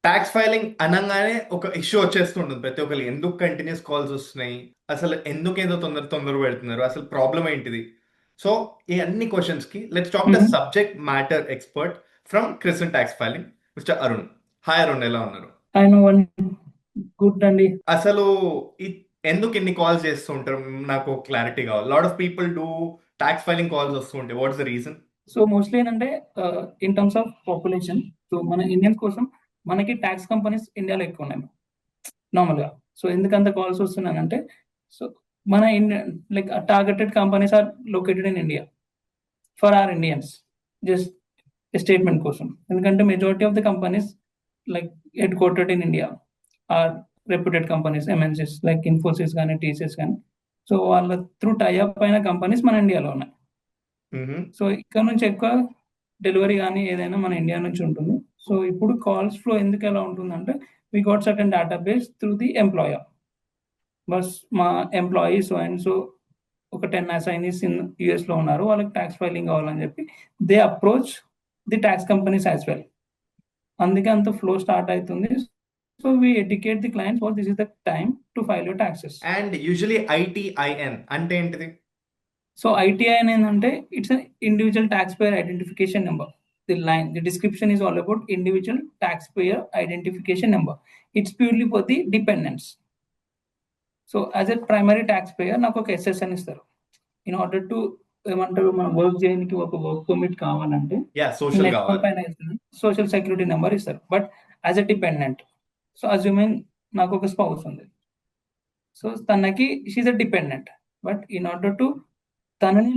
Tax filing అనగానే ఒక issue వచ్చేస్తుంటుంది ప్రతి ఒక్కరికి. ఎందుకు కంటిన్యూస్ కాల్స్ వస్తున్నాయి, అసలు ఎందుకు ఏదో తొందర తొందర పెడుతున్నారు, అసలు ప్రాబ్లం ఏంటిది? సో ఈ అన్ని క్వశ్చన్స్ కి let's talk the subject matter expert from క్రిసన్ tax filing, mister Arun. Hi Arun, ఎలా ఉన్నారు? ఆయన వన్ గుడ్ అండి. అసలు ఈ ఎందుకు ఇన్ని కాల్స్ చేస్తూ ఉంటారు? నాకు క్లారిటీ కావాలి. Lot of people do tax filing calls వస్తూ ఉంటాయి. What's the reason? So mostly ఏంటంటే in terms of population, so మన ఇండియన్స్ కోసం మనకి ట్యాక్స్ కంపెనీస్ ఇండియాలో ఎక్కువ ఉన్నాయి నార్మల్ గా. సో ఎందుకంత కాల్స్ వస్తున్నానంటే, సో మన Indian like targeted companies are located in India for are Indians. Just statement కోసం, ఎందుకంటే majority of the companies like headquartered in India are reputed companies, MNCs like Infosys కానీ టీసీఎస్ కానీ. So వాళ్ళ through tie up అయిన companies మన ఇండియాలో ఉన్నాయి. So ఇక్కడ నుంచి ఎక్కువ డెలివరీ కానీ ఏదైనా మన ఇండియా నుంచి ఉంటుంది. సో ఇప్పుడు కాల్స్ ఫ్లో ఎందుకు ఎలా ఉంటుందంటే, we got certain database through the employer. బస్ మా ఎంప్లాయీస్ అండ్ సో ఒక 10 అసైనీస్ ఇన్ యుఎస్ లో ఉన్నారు, వాళ్ళకి ట్యాక్స్ ఫైలింగ్ కావాలని చెప్పి they approach the tax companies as well. అందుకే అంత ఫ్లో స్టార్ట్ అవుతుంది. So we educate the clients for this is the time to file your taxes. And usually ITIN అంటే ఏంటిది? సో ఐటీఐఎన్ ఏంటంటే, it's an individual tax payer identification number. The description is all about individual taxpayer identification number. It's purely for the dependents. So as a primary tax payer నాకు ఒక SSN ఇస్తారు. In order to ఏమంటారు, మనం work చేయడానికి ఒక work permit కావాలంటే social net పైన social security number ఇస్తారు. But as a dependent, so assuming నాకు ఒక స్పౌస్ ఉంది, సో తనకి she's a dependent. But in order to తనని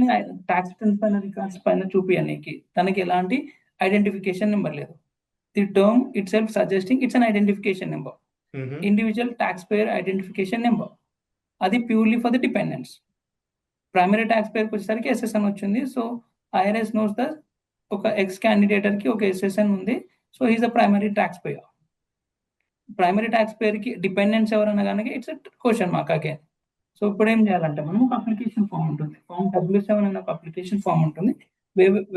ట్యాక్స్ పైన రికార్డ్స్ పైన చూపించడానికి తనకి ఎలాంటి ఐడెంటిఫికేషన్ నెంబర్ లేదు. The term itself suggesting it's an identification number, individual tax payer identification number. అది purely for the dependents. Primary tax పేయర్కి వచ్చేసరికి ఎస్ఎస్ఎన్ వచ్చింది. సో ఐఆర్ఎస్ నోస్ ద ఒక ఎక్స్ క్యాండిడేటర్ కి ఒక ఎస్ఎస్ఎన్ ఉంది, so is the primary tax payer. Primary tax payer కి dependents ఎవరన్నా కనుక it's question mark again. So ఇప్పుడు ఏం చేయాలంటే, మనం ఒక అప్లికేషన్ ఫామ్ ఉంటుంది, ఫామ్ W7 అనే ఒక అప్లికేషన్ ఫామ్ ఉంటుంది,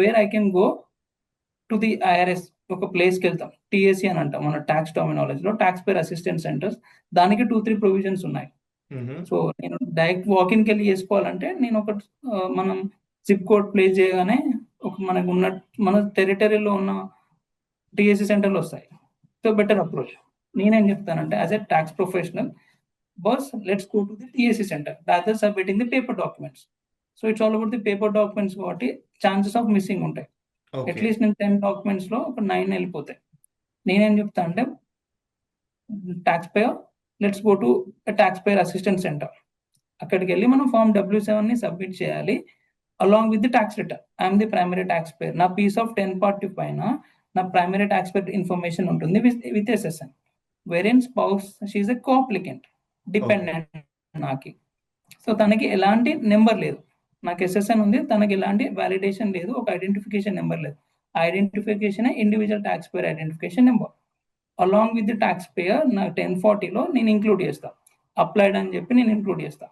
where I can go to the IRS. ఒక ప్లేస్కి వెళ్తాం, టిఎస్సి అని అంటాం మన ట్యాక్స్ టర్మినాలజీలో, ట్యాక్స్ పేయర్ అసిస్టెంట్ సెంటర్స్. దానికి 2-3 ప్రొవిజన్స్ ఉన్నాయి. సో నేను డైరెక్ట్ వాకిన్కి వెళ్ళి చేసుకోవాలంటే, నేను ఒక మనం జిప్ కోడ్ ప్లేస్ చేయగానే ఒక మనకు ఉన్న మన టెరిటరీలో ఉన్న టిఎస్సి సెంటర్లు వస్తాయి. So better approach. నేనేం చెప్తానంటే, as a tax professional, boss, let's go to the TSC center rather than submitting the paper documents. So it's all about the paper documents కాబట్టి ఛాన్సెస్ ఆఫ్ మిస్సింగ్ ఉంటాయి. At least నేను 10 documents లో ఒక 9 వెళ్ళిపోతాయి. నేనేం చెప్తా అంటే, tax payer, let's go to tax payer assistant centre. అక్కడికి వెళ్ళి మనం ఫామ్ W7 ని సబ్మిట్ చేయాలి along with the tax return. I'm the primary tax payer. నా పీస్ ఆఫ్ 1040 పైన నా ప్రైమరీ ట్యాక్స్ పేయర్ ఇన్ఫర్మేషన్ ఉంటుంది with SSN. Wherein spouse, she's a co-applicant, dependent నాకి. సో తనకి ఎలాంటి నెంబర్ లేదు, నాకు ఎస్ఎస్ఎన్ ఉంది, తనకి ఎలాంటి వ్యాలిడేషన్ లేదు, ఒక ఐడెంటిఫికేషన్ నెంబర్ లేదు. Identification individual tax payer identification number along with the tax payer నా 1040లో నేను ఇంక్లూడ్ చేస్తా. అప్లైడ్ అని చెప్పి నేను ఇంక్లూడ్ చేస్తా.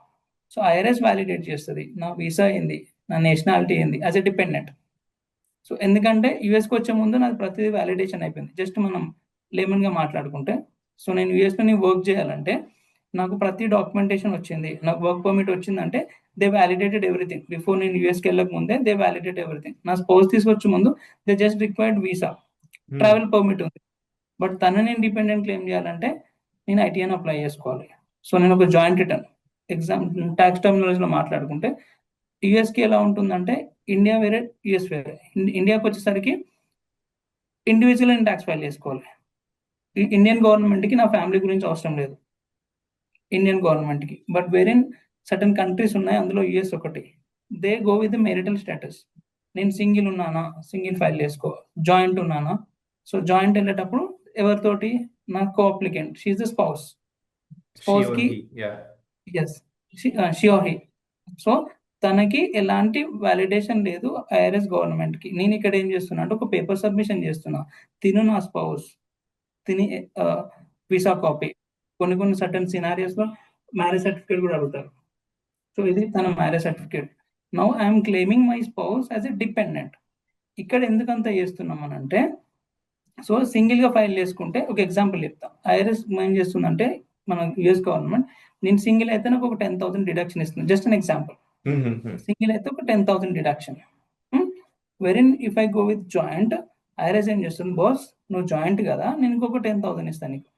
సో ఐఆర్ఎస్ వ్యాలిడేట్ చేస్తుంది నా వీసా ఏంది, నా నేషనాలిటీ ఏంది యాజ్ ఎ డిపెండెంట్. సో ఎందుకంటే యూఎస్కి వచ్చే ముందు నాది ప్రతిదీ వ్యాలిడేషన్ అయిపోయింది. జస్ట్ మనం లేమన్ గా మాట్లాడుకుంటే, సో నేను యూఎస్లో వర్క్ చేయాలంటే నాకు ప్రతి డాక్యుమెంటేషన్ వచ్చింది, నాకు వర్క్ పర్మిట్ వచ్చిందంటే దే వ్యాలిడేటెడ్ ఎవ్రీథింగ్. బిఫోర్ నేను యూఎస్కి వెళ్ళక ముందే దే వ్యాలిడేట్ ఎవ్రీథింగ్. నా స్పౌస్ తీసుకొచ్చే ముందు they just required visa, travel permit ఉంది. బట్ తనని నేను డిపెండెంట్ క్లెయిమ్ చేయాలంటే నేను ఐటీఎన్ అప్లై చేసుకోవాలి. సో నేను ఒక జాయింట్ రిటర్న్ ఎగ్జామ్ ట్యాక్స్ టర్మినాలజీలో మాట్లాడుకుంటే, యూఎస్కి ఎలా ఉంటుందంటే, ఇండియా వేరే యూఎస్ వేరే. ఇండియాకి వచ్చేసరికి ఇండివిజువల్ అని ట్యాక్స్ ఫైల్ చేసుకోవాలి. ఇండియన్ గవర్నమెంట్కి నా ఫ్యామిలీ గురించి అవసరం లేదు, ఇండియన్ గవర్నమెంట్కి. బట్ వేరే సర్టన్ కంట్రీస్ ఉన్నాయి, అందులో యుఎస్ ఒకటి. They go with marital status. నేను సింగిల్ ఉన్నానా, సింగిల్ ఫైల్ చేసుకో. జాయింట్ ఉన్నానా, సో జాయింట్ వెళ్ళేటప్పుడు ఎవరితోటి, నా coapplicant, she the spouse. Spouse కి is, she or he. So తనకి ఎలాంటి వ్యాలిడేషన్ లేదు ఐఆర్ఎస్ గవర్నమెంట్ కి. నేను ఇక్కడ ఏం చేస్తున్నా అంటే, ఒక పేపర్ సబ్మిషన్ చేస్తున్నా. తిను నా స్పౌస్, తిని వీసా కాపీ, కొన్ని సర్టన్ సినారియోస్ లో మ్యారేజ్ సర్టిఫికేట్ కూడా అడుగుతారు. సో ఇది తన marriage certificate. Now I'm claiming my spouse as a dependent. ఇక్కడ ఎందుకంత చేస్తున్నాం అని అంటే, సో సింగిల్గా ఫైల్ చేసుకుంటే ఒక ఎగ్జాంపుల్ చెప్తా. ఐఆర్ఎస్ ఏం చేస్తుందంటే మన యుఎస్ గవర్నమెంట్, నేను సింగిల్ అయితే నాకు ఒక 10,000 డిడక్షన్ ఇస్తుంది. Just an example. సింగిల్ అయితే ఒక 10,000 డిడక్షన్. Wherein if I go with joint, IRS ఏం చేస్తుంది, బాస్ నువ్వు జాయింట్ కదా, నేను ఇంకొక 10,000 ఇస్తాను నీకు.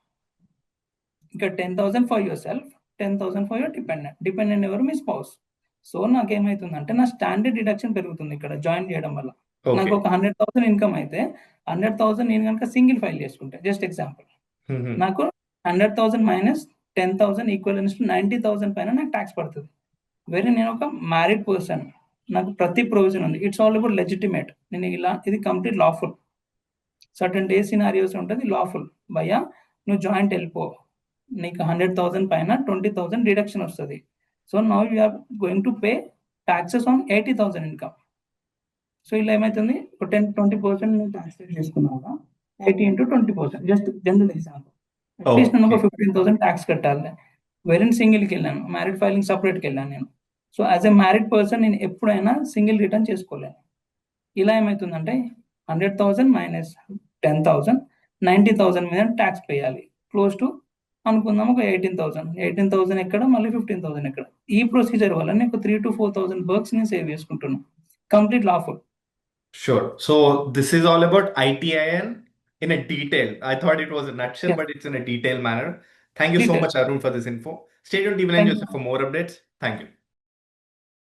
ఇంకా 10,000 for your self, 10,000 for your dependent. Dependent ఎవరు, మీ స్పౌస్. సో నాకేమవుతుందంటే నా స్టాండర్డ్ డిడక్షన్ పెరుగుతుంది ఇక్కడ జాయిన్ చేయడం వల్ల. నాకు ఓకే. ఒక 100,000 ఇన్కమ్ అయితే 100,000 నేను కనుక సింగిల్ ఫైల్ చేసుకుంటే, జస్ట్ ఎగ్జాంపుల్, నాకు 100,000 మైనస్ 10,000 ఈక్వలెన్స్ టు 90,000 పైన నాకు ట్యాక్స్ పడుతుంది. వేరే నేను ఒక మ్యారీడ్ పర్సన్, నాకు ప్రతి ప్రొవిజన్ ఉంది. It's all about legitimate. నేను ఇలా, ఇది complete lawful. Certain day scenarios ఉంటుంది లాఫుల్. భయ్యా నువ్వు జాయింట్ వెళ్ళిపో, నీకు 100,000 పైన 20,000 డిడక్షన్ వస్తుంది. So now you are going to pay taxes on 80,000 income. So ఇలా ఏమవుతుంది, ఒక 10-20% నువ్వు ట్యాక్స్ రేట్ చేసుకున్నావు, 80 into 20%. Just general example. At least నేను ఒక 15,000 ట్యాక్స్ కట్టాలి. వెరిన్ సింగిల్కి వెళ్ళాను, మ్యారీడ్ ఫైలింగ్ సపరేట్కి వెళ్ళాను నేను. So as a married person నేను ఎప్పుడైనా సింగిల్ రిటర్న్ చేసుకోలేను. ఇలా ఏమవుతుందంటే 100,000 మైనస్ 10,000, 90,000 మీద ట్యాక్స్ వేయాలి. క్లోజ్ టు అనుకుందాం ఒక 18,000 ఎక్కడ, మళ్ళీ 15,000 ఎక్కడ. ఈ ప్రొసీజర్ వల్ల నేను 3,000 to 4,000 బర్క్స్ నేను సేవ్ చేసుకుంటున్నాను. Complete lawful. Sure. So this is all about ITIN in a detail. I thought it was a nutshell, Yeah. but it's in a detailed manner. Thank you so Detail. much, Arun, for this info. Stay tuned, Even and Thank you. Joseph, for more updates. Thank you.